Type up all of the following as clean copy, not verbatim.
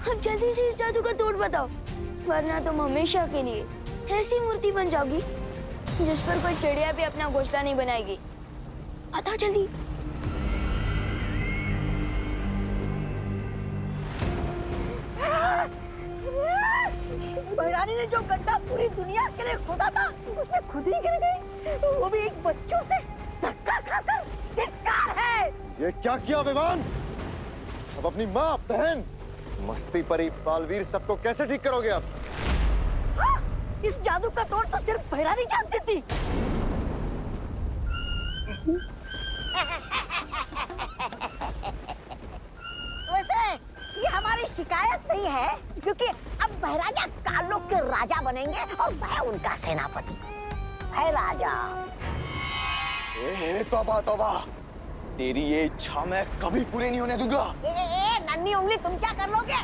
अब जल्दी से इस जादू का तोड़ बताओ, वरना तुम हमेशा के लिए ऐसी मूर्ति बन जाओगी जिस पर कोई चिड़िया भी अपना घोंसला नहीं बनाएगी। बताओ जल्दी। भैरानी ने जो गड्ढा पूरी दुनिया के लिए खोदा था उसमें खुद ही गिर गई, वो भी एक बच्चों से धक्का खाकर। धिक्कार है। ये क्या किया विवान? अब अपनी माँ, बहन, मस्ती परी, बालवीर सबको कैसे ठीक करोगे आप? हाँ, इस जादू का तोड़ तो सिर्फ भैरानी जानती थी। वैसे ये हमारी शिकायत नहीं है, क्योंकि अब महाराजा कालोक के राजा बनेंगे और मैं उनका सेनापति। है राजा। तौबा तौबा, तेरी ये इच्छा मैं कभी पूरी नहीं होने दूंगा। नन्ही उंगली, तुम क्या कर लोगे?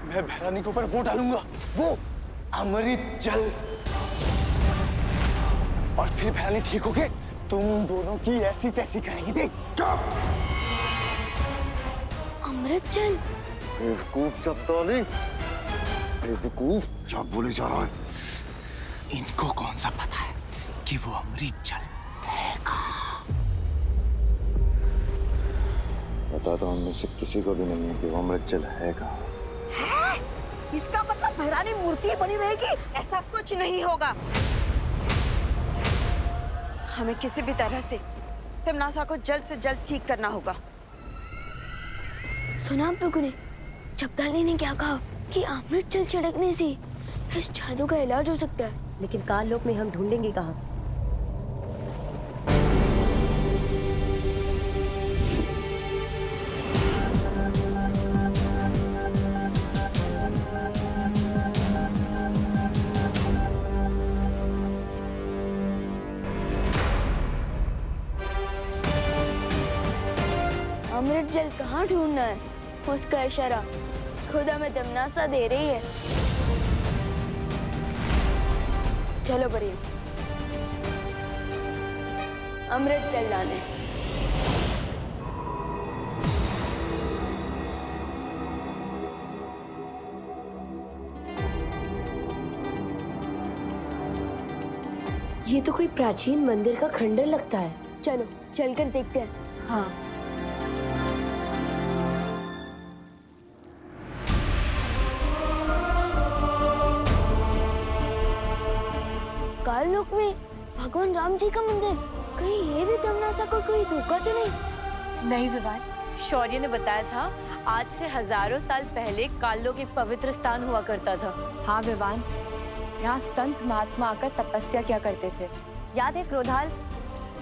मैं भैरानी के ऊपर वो डालूंगा, वो अमृत जल, और फिर भैरानी ठीक होके तुम दोनों की ऐसी तैसी करेंगी। देख। अमृत जल? बेवकूफ चपतौली, बेवकूफ, क्या बोले जा रहा है? इनको कौन सा पता है कि वो अमृत जल है कहाँ? पता तो हम में से किसी को भी नहीं है कि वो अमृत जल है कहाँ। है? इसका मतलब भैरानी मूर्ति बनी रहेगी? ऐसा कुछ नहीं होगा। हमें किसी भी तरह से तिमनासा को जल्द से जल्द ठीक करना होगा। सुना आप लोगों ने? चपताली ने क्या कहा कि अमृत जल छिड़कने से इस जादू का इलाज हो सकता है। लेकिन काल लोक में हम ढूंढेंगे कहाँ? अमृत जल कहाँ ढूंढना है, उसका इशारा खुद हमें तिमनासा दे रही है। चलो परियों, अमृत जल लाने। ये तो कोई प्राचीन मंदिर का खंडर लगता है। चलो चलकर देखते हैं। हाँ। काल लोक में भगवान राम जी का मंदिर, कहीं ये भी तिमनासा को कोई धोखा तो नहीं? नहीं विवान, शौर्य ने बताया था आज से हजारों साल पहले काल्लोक एक पवित्र स्थान हुआ करता था। हाँ विवान, यहाँ संत महात्मा आकर तपस्या किया करते थे। याद है क्रोधाल?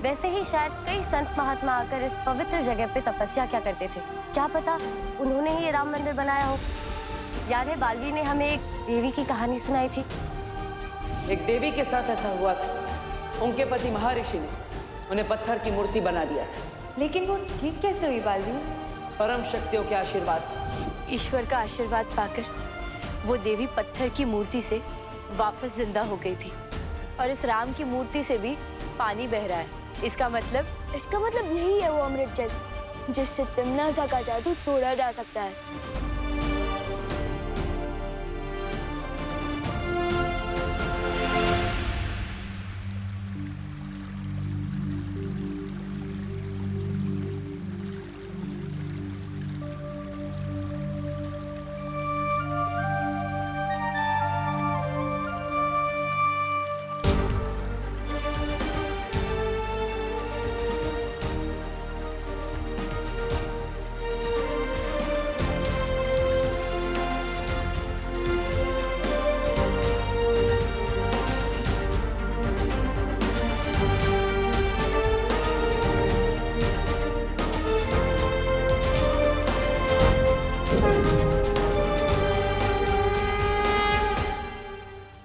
वैसे ही शायद कई संत महात्मा आकर इस पवित्र जगह पे तपस्या किया करते थे। क्या पता उन्होंने ही ये राम मंदिर बनाया हो। याद है बालवीर ने हमें एक देवी की कहानी सुनाई थी। एक देवी के साथ ऐसा हुआ था। उनके पति महर्षि ने उन्हें पत्थर की मूर्ति बना दिया था। लेकिन वो ठीक कैसे हुई बालवीर? परम शक्तियों के आशीर्वाद से। ईश्वर का आशीर्वाद पाकर वो देवी पत्थर की मूर्ति से वापस जिंदा हो गई थी, और इस राम की मूर्ति से भी पानी बह रहा है। इसका मतलब यही है वो अमृत जल जिससे तिमनासा का जादू तोड़ा जा सकता है।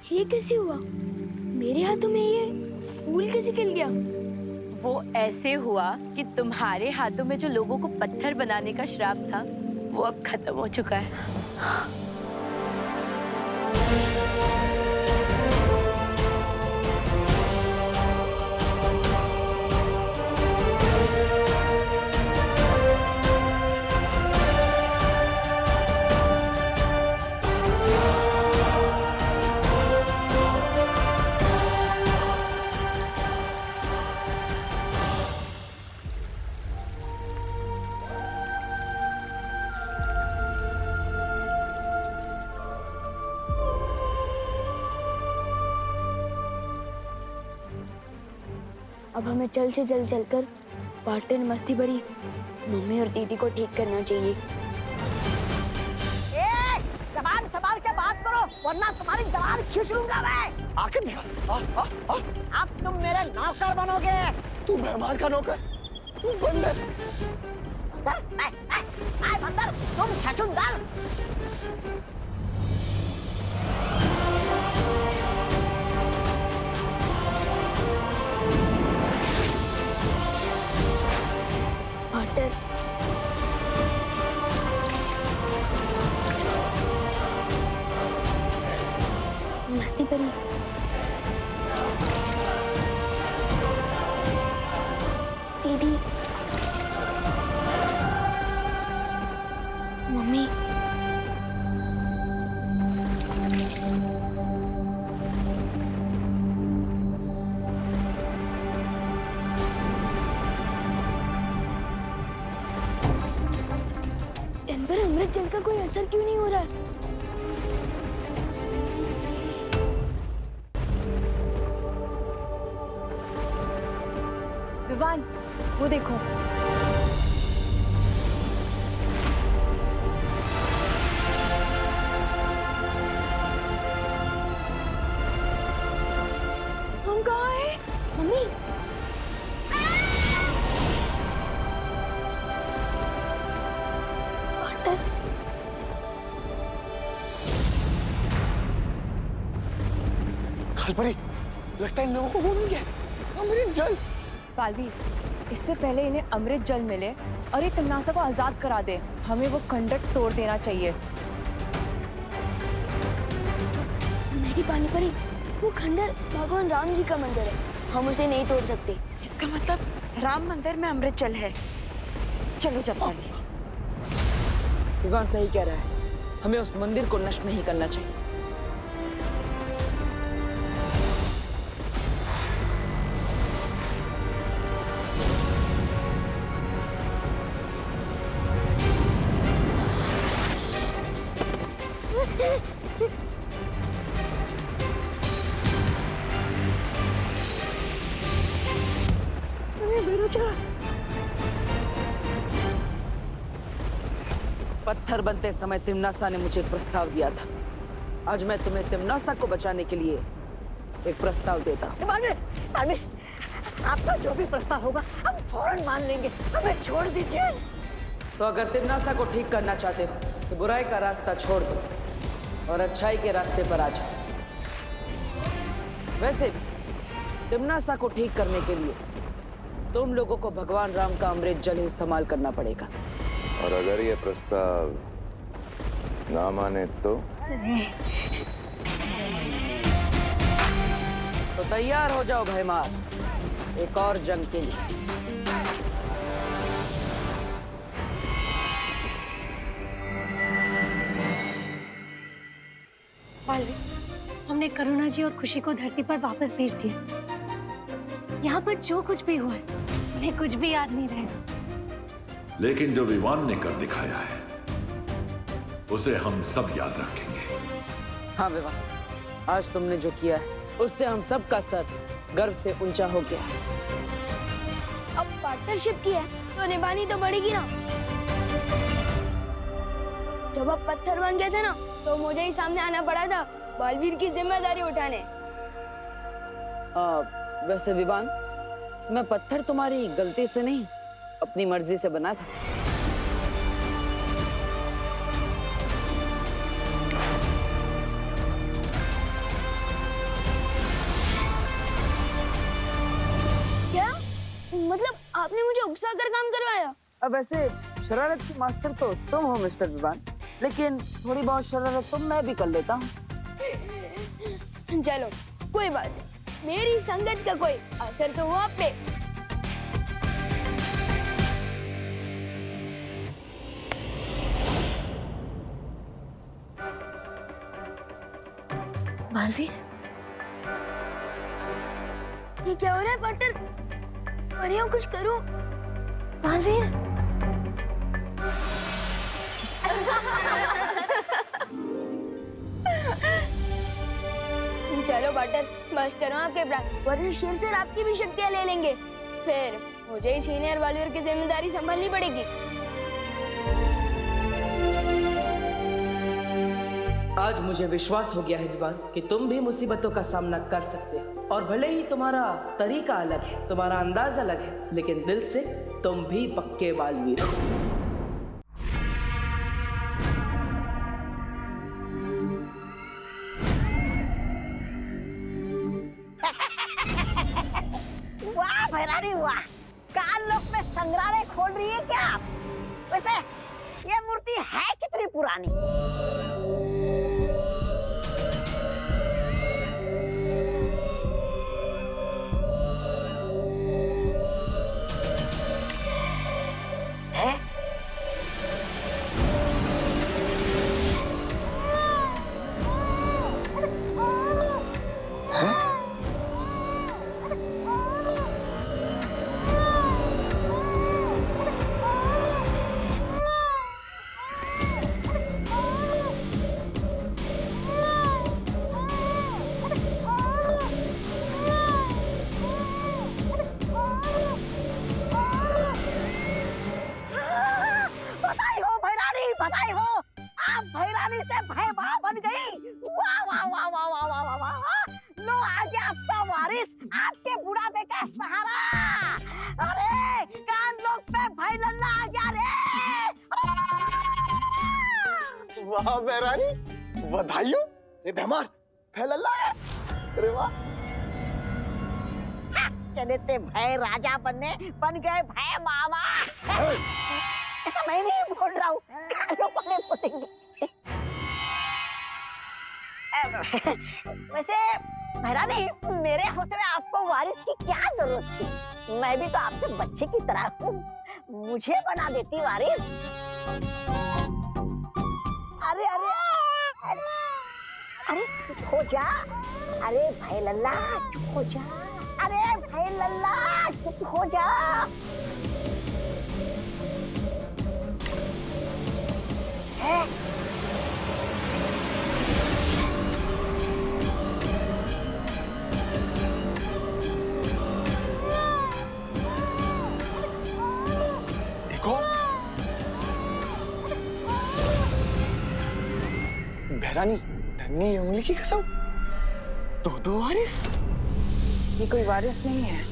ये कैसे हुआ? मेरे हाथों में ये फूल कैसे खिल गया? वो ऐसे हुआ कि तुम्हारे हाथों में जो लोगों को पत्थर बनाने का श्राप था वो अब खत्म हो चुका है। अब हमें जल्द से जल्द चलकर पार्टनर मस्ती भरी मम्मी और दीदी को ठीक करना चाहिए। ए, जबान संभाल के बात करो वरना तुम्हारी जबान खींच लूंगा मैं। आके दिखा। अब तुम मेरे नौकर बनोगे। तू मेहमान का नौकर, तू बंदर। बंदर, तुम छछूंदर। पार्टनर मस्ती परी दीदी मम्मी इन पर अमृत जल का कोई असर क्यों नहीं हो रहा है? विवान, वो देखो। हम कहाँ हैं? मम्मी पार्टनर खालपरी, लगता है इन लोगों को वो मिल गया अमृत जल। बालवीर, इससे पहले इन्हें अमृत जल मिले और ये तिम्नासा को आजाद करा दे, हमें वो खंडक तोड़ देना चाहिए। नहीं पानी परी, वो खंडर भगवान राम जी का मंदिर है, हम उसे नहीं तोड़ सकते। इसका मतलब राम मंदिर में अमृत जल है। चलो जब विवान सही कह रहा है, हमें उस मंदिर को नष्ट नहीं करना चाहिए। पत्थर बनते समय तिम्नासा ने मुझे एक प्रस्ताव दिया था। आज मैं तुम्हें तिम्नासा को बचाने के लिए एक प्रस्ताव देता हूँ। आपका जो भी प्रस्ताव होगा हम फौरन मान लेंगे, हमें छोड़ दीजिए। तो अगर तिम्नासा को ठीक करना चाहते हो तो बुराई का रास्ता छोड़ दो और अच्छाई के रास्ते पर आ जाओ। वैसे भी तिम्नासा को ठीक करने के लिए तुम लोगों को भगवान राम का अमृत जल ही इस्तेमाल करना पड़ेगा। और अगर ये प्रस्ताव ना माने तो तैयार हो जाओ भैमार, एक और जंग के लिए। बालवीर, हमने करुणा जी और खुशी को धरती पर वापस भेज दिया। यहाँ पर जो कुछ भी हुआ है उन्हें कुछ भी याद नहीं रहेगा। लेकिन जो विवान ने कर दिखाया है उसे हम सब याद रखेंगे। हाँ विवान, आज तुमने जो किया है उससे हम सब का सर गर्व से ऊंचा हो गया। अब पार्टनरशिप की है तो निभानी तो पड़ेगी ना। जब आप पत्थर बन गए थे ना तो मुझे ही सामने आना पड़ा था बालवीर की जिम्मेदारी उठाने। वैसे विवान, मैं पत्थर तुम्हारी गलती से नहीं अपनी मर्जी से बना था। क्या मतलब आपने मुझे उकसाकर काम करवाया? अब वैसे शरारत की मास्टर तो तुम हो मिस्टर विवान, लेकिन थोड़ी बहुत शरारत तो मैं भी कर लेता हूँ। चलो कोई बात नहीं, मेरी संगत का कोई असर तो हुआ आप पे। बालवीर, ये क्या हो रहा है पार्टनर? परियों कुछ करो। बालवीर, चलो चलो बटर, बस करो आपके प्लान, वरना शेर सर आपकी भी शक्तियाँ ले लेंगे। फिर मुझे ही सीनियर वालियर की जिम्मेदारी संभालनी पड़ेगी। आज मुझे विश्वास हो गया है विवान कि तुम भी मुसीबतों का सामना कर सकते हो, और भले ही तुम्हारा तरीका अलग है, तुम्हारा अंदाज अलग है, लेकिन दिल से तुम भी पक्के बालवीर हो। वाह भैरानी वाह, कान लोक में संग्रहालय खोल रही है क्या आप? वैसे ये मूर्ति है कितनी पुरानी? है? बधाई हो, आप भैरानी से भयभा बन गई। वाह वाह वाह वाह वाह वाह वाह वाह। लो आ गया आपका वारिस, आपके बुढ़ापे का सहारा। अरे कान लोक पे भाई लल्ला आ गया रे। वाह भैरानी, बधाई हो। रे भैमार, भै लल्ला है। अरे वाह। चले थे भय राजा बनने, बन गए भय मामा। ऐसा मैं नहीं बोल रहा हूँ, कानों वाले बोलेंगे। वैसे भैरानी, मेरे होते हुए आपको वारिस की क्या जरूरत थी? मैं भी तो आपके बच्चे की तरह हूँ, मुझे बना देती वारिस। अरे अरे अरे अरे चुप हो जा। अरे भाई लल्ला चुप हो जा। अरे भाई लल्ला चुप हो जा। है? देखो भैरानी, नन्ही उंगली की कसम, दो वारिस। ये कोई वारिस नहीं है।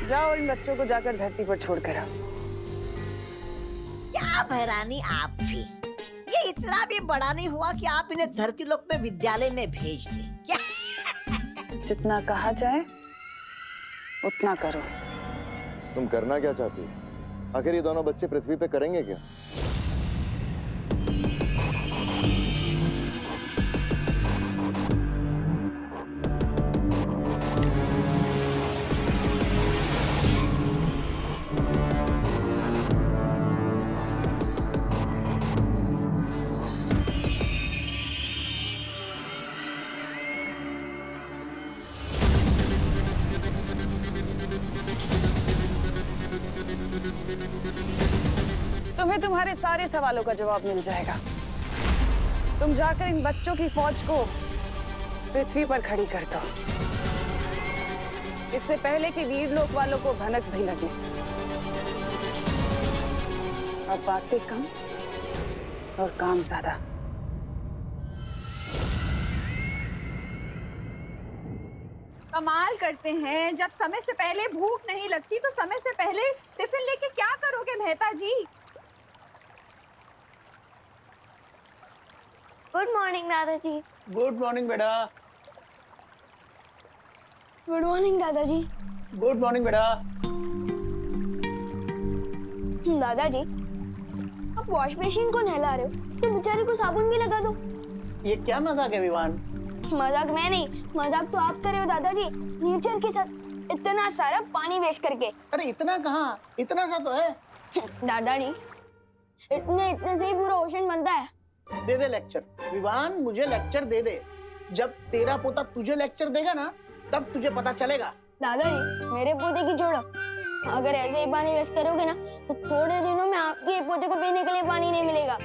जाओ इन बच्चों को जाकर धरती पर छोड़कर आओ। क्या भैरानी आप भी, ये इतना भी बड़ा नहीं हुआ कि आप इन्हें धरती लोक में विद्यालय में भेज दें क्या? जितना कहा जाए उतना करो। तुम करना क्या चाहती हो? आखिर ये दोनों बच्चे पृथ्वी पे करेंगे क्या? तुम्हें तुम्हारे सारे सवालों का जवाब मिल जाएगा। तुम जाकर इन बच्चों की फौज को पृथ्वी पर खड़ी कर दो, इससे पहले कि वीर लोक वालों को भनक भी लगे। अब बातें कम और काम ज्यादा। कमाल करते हैं, जब समय से पहले भूख नहीं लगती तो समय से पहले टिफिन लेके क्या करोगे मेहता जी? गुड मॉर्निंग दादाजी। गुड मॉर्निंग बेटा। गुड मॉर्निंग दादाजी। गुड मॉर्निंग बेटा। दादाजी, आप वॉश मशीन को नहला रहे हो तो बेचारी को साबुन भी लगा दो। ये क्या मजाक है विवान? मजाक मैं नहीं, मजाक तो आप कर रहे हो दादाजी, नेचर के साथ इतना सारा पानी वेस्ट करके। अरे इतना कहाँ, इतना सा तो है। दादाजी, इतने से ही पूरा ओशन बनता है। दे दे लेक्चर विवान, मुझे लेक्चर दे दे। जब तेरा पोता तुझे लेक्चर देगा ना, तब तुझे पता चलेगा। दादाजी, मेरे पोते की छोड़ो, अगर ऐसे ही पानी वेस्ट करोगे ना तो थोड़े दिनों में आपके पोते को पीने के लिए पानी नहीं मिलेगा।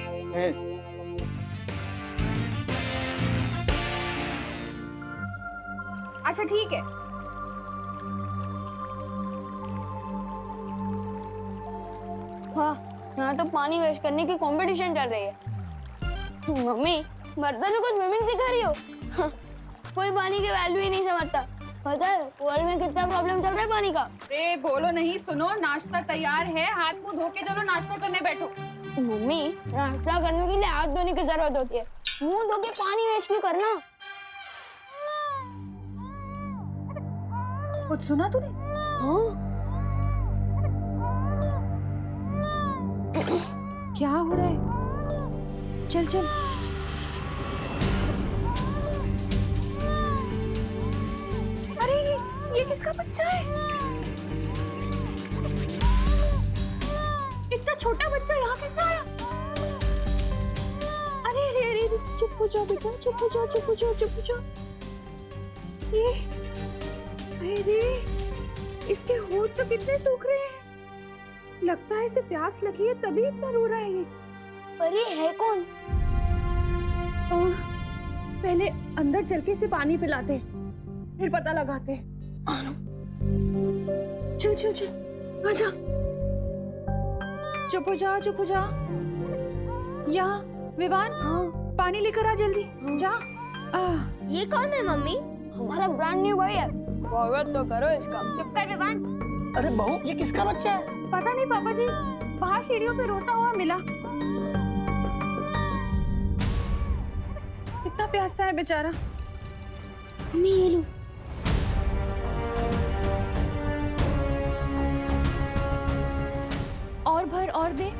अच्छा ठीक है। हाँ, यहाँ तो पानी वेस्ट करने की कंपटीशन चल रही है। मम्मी, बर्तन को स्विमिंग सिखा रही हो? कोई पानी के वैल्यू ही नहीं समझता। पता है वर्ल्ड में कितना प्रॉब्लम चल रहा है पानी का? ए बोलो नहीं, सुनो, नाश्ता तैयार है, हाथ मुंह धो के चलो नाश्ता करने बैठो। मम्मी, नाश्ता करने के लिए हाथ धोने की जरूरत होती है, मुंह धो के पानी वेस्ट क्यों करना? कुछ सुना तूने? हाँ? क्या हो रहा है? चल चल। अरे ये किसका बच्चा है? इतना छोटा बच्चा यहाँ कैसे आया? अरे अरे अरे चुप हो जाओ बेटा, चुप हो जाओ, चुप हो जाओ, चुप हो जाओ। ये अरे इसके होंठ तो कितने सूख रहे हैं। लगता है इसे प्यास लगी है तभी इतना रो रहा है ये। पर ये है कौन? पहले अंदर चल के इसे पानी पिलाते, फिर पता लगाते। चल चल चल, आजा। चुप हो जा, चुप हो जा। यहाँ विवान, पानी लेकर आ जल्दी, जा। ये कौन है मम्मी? हमारा ब्रांड न्यू बॉय है, स्वागत तो करो इसका। चुप कर विवान। अरे बहू, ये किसका बच्चा है? पता नहीं पापा जी, बाहर सीढ़ियों पे रोता हुआ मिला। कितना प्यासा है बेचारा। मम्मी ये लो। और भर और दे।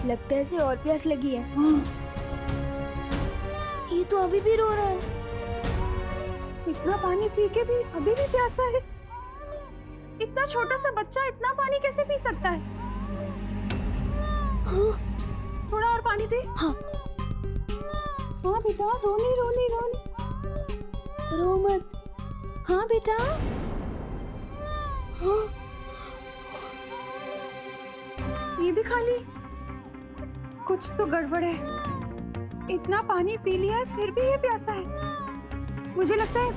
लगता है इसे और प्यास लगी है। ये तो अभी भी रो रहा है। इतना पानी पी के भी अभी भी प्यासा है। इतना छोटा सा बच्चा इतना पानी कैसे पी सकता है? हाँ? थोड़ा और पानी दे। हाँ। हाँ बेटा, रोनी रोनी रोनी, रो मत। हाँ बेटा। हाँ? ये भी खा ली। कुछ तो गड़बड़ है। इतना पानी पी लिया है फिर भी ये प्यासा है। मुझे लगता है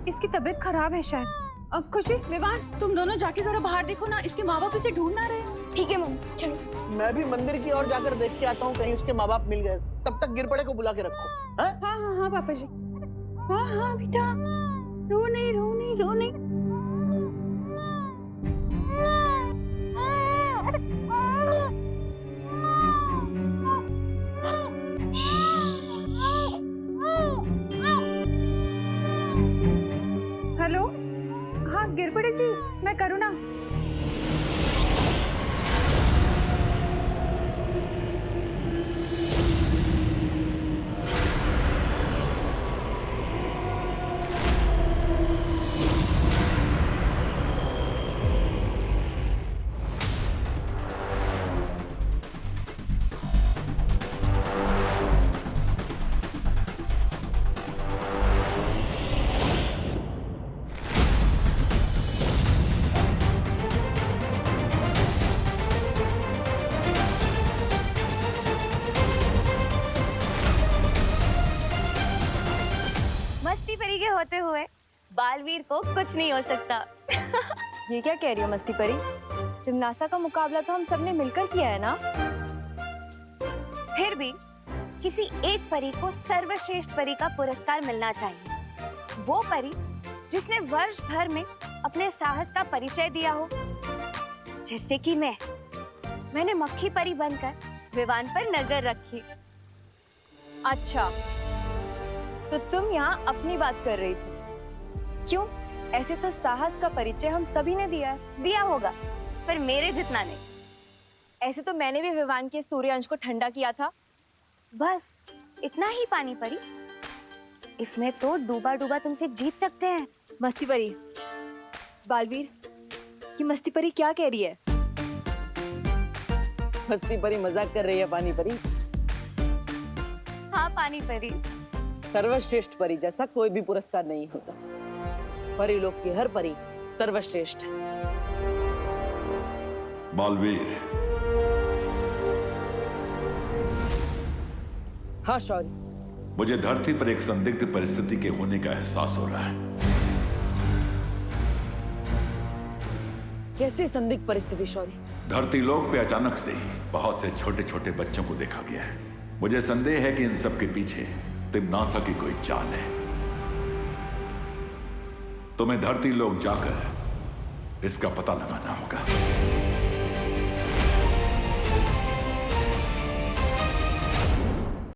इसकी तबीयत खराब है शायद। अब खुशी, विवान, तुम दोनों जाके जरा बाहर देखो ना, इसके माँ बाप इसे ढूंढ ना रहे। ठीक है मम्मी, चलो। मैं भी मंदिर की ओर जाकर देख के आता हूँ, कहीं उसके माँ बाप मिल गए। तब तक गिरपड़े को बुला के रखो। हाँ हाँ हाँ पापा जी। हाँ हाँ बेटा, रो नहीं रो नहीं रो नहीं। हेलो, हाँ गिरपड़े जी, मैं करुणा। मस्ती परी के होते हुए बालवीर को कुछ नहीं हो सकता। ये क्या कह रही हो मस्ती परी? जिम्नास्टा का मुकाबला तो हम सबने मिलकर किया है ना। फिर भी किसी एक परी को सर्वश्रेष्ठ परी का पुरस्कार मिलना चाहिए। वो परी जिसने वर्ष भर में अपने साहस का परिचय दिया हो, जैसे कि मैंने मक्खी परी बनकर विवान पर नजर रखी। अच्छा, तो तुम यहाँ अपनी बात कर रही थी। क्यों? ऐसे तो साहस का परिचय हम सभी ने दिया होगा, पर मेरे जितना नहीं। ऐसे तो मैंने भी विवान के सूर्यांश को ठंडा किया था। बस इतना ही पानी परी, इसमें तो डूबा डूबा तुमसे जीत सकते हैं। मस्ती परी, बालवीर, ये मस्ती परी क्या कह रही है? मस्ती परी मजाक कर रही है पानी परी। हाँ पानी परी, सर्वश्रेष्ठ परी जैसा कोई भी पुरस्कार नहीं होता। परी लोग की हर परी सर्वश्रेष्ठ है। बालवीर, हाँ शौर्य, मुझे धरती पर एक संदिग्ध परिस्थिति के होने का एहसास हो रहा है। कैसी संदिग्ध परिस्थिति शौर्य? धरती लोक पे अचानक से ही बहुत से छोटे छोटे बच्चों को देखा गया है। मुझे संदेह है कि इन सब के पीछे तिम्नासा की कोई चाल है। तुम्हें धरती लोक जाकर इसका पता लगाना होगा।